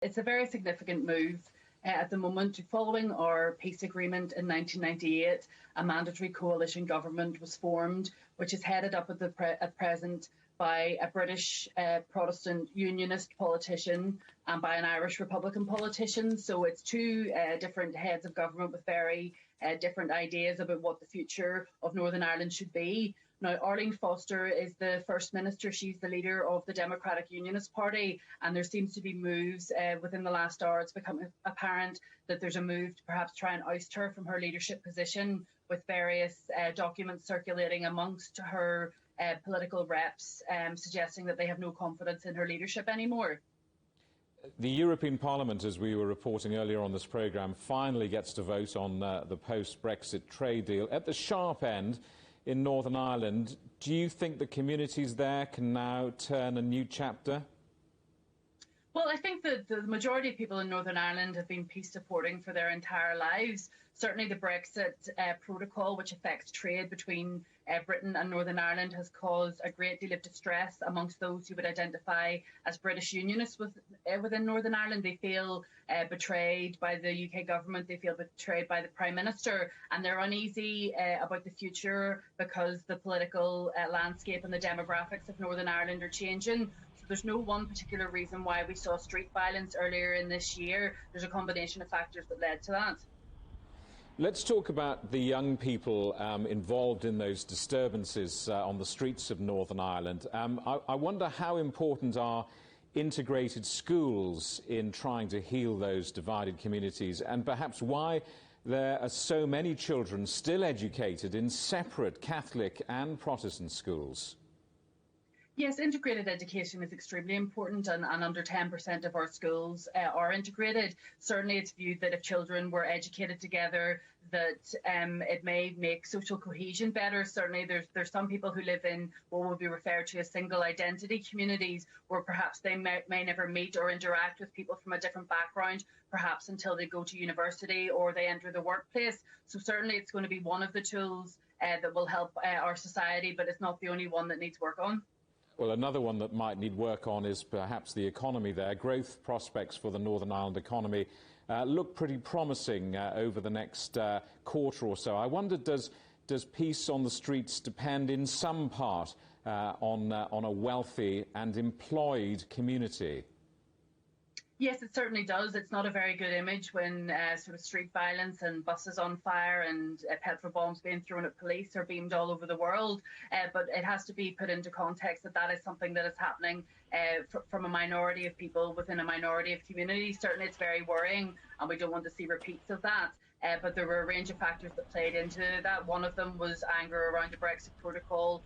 It's a very significant move. At the moment, following our peace agreement in 1998, a mandatory coalition government was formed, which is headed up at present by a British Protestant Unionist politician and by an Irish Republican politician. So it's two different heads of government with very different ideas about what the future of Northern Ireland should be. Now, Arlene Foster is the First Minister. She's the leader of the Democratic Unionist Party, and there seems to be moves within the last hour. It's become apparent that there's a move to perhaps try and oust her from her leadership position, with various documents circulating amongst her political reps suggesting that they have no confidence in her leadership anymore. The European Parliament, as we were reporting earlier on this programme, finally gets to vote on the post-Brexit trade deal. At the sharp end, in Northern Ireland, do you think the communities there can now turn a new chapter? Well, I think that the majority of people in Northern Ireland have been peace supporting for their entire lives. Certainly the Brexit protocol, which affects trade between Britain and Northern Ireland, has caused a great deal of distress amongst those who would identify as British Unionists within Northern Ireland. They feel betrayed by the UK government, they feel betrayed by the Prime Minister, and they're uneasy about the future because the political landscape and the demographics of Northern Ireland are changing. So there's no one particular reason why we saw street violence earlier in this year. There's a combination of factors that led to that. Let's talk about the young people involved in those disturbances on the streets of Northern Ireland. I wonder how important are integrated schools in trying to heal those divided communities, and perhaps why there are so many children still educated in separate Catholic and Protestant schools. Yes, integrated education is extremely important, and under 10% of our schools are integrated. Certainly it's viewed that if children were educated together, that it may make social cohesion better. Certainly there's some people who live in what would be referred to as single identity communities, where perhaps they may never meet or interact with people from a different background, perhaps until they go to university or they enter the workplace. So certainly it's going to be one of the tools that will help our society, but it's not the only one that needs work on. Well, another one that might need work on is perhaps the economy there. Growth prospects for the Northern Ireland economy look pretty promising over the next quarter or so. I wonder, does peace on the streets depend in some part on a wealthy and employed community? Yes, it certainly does. It's not a very good image when sort of street violence and buses on fire and petrol bombs being thrown at police are beamed all over the world. But it has to be put into context that that is something that is happening from a minority of people within a minority of communities. Certainly it's very worrying, and we don't want to see repeats of that. But there were a range of factors that played into that. One of them was anger around the Brexit protocol.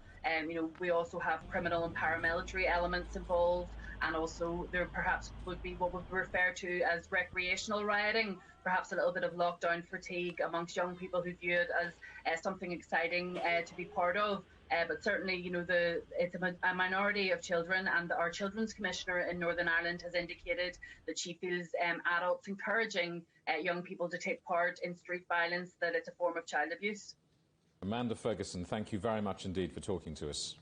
We also have criminal and paramilitary elements involved, and also there perhaps would be what would be referred to as recreational rioting, perhaps a little bit of lockdown fatigue amongst young people who view it as something exciting to be part of. But certainly, it's a minority of children, and our Children's Commissioner in Northern Ireland has indicated that she feels adults encouraging young people to take part in street violence, that it's a form of child abuse. Amanda Ferguson, thank you very much indeed for talking to us.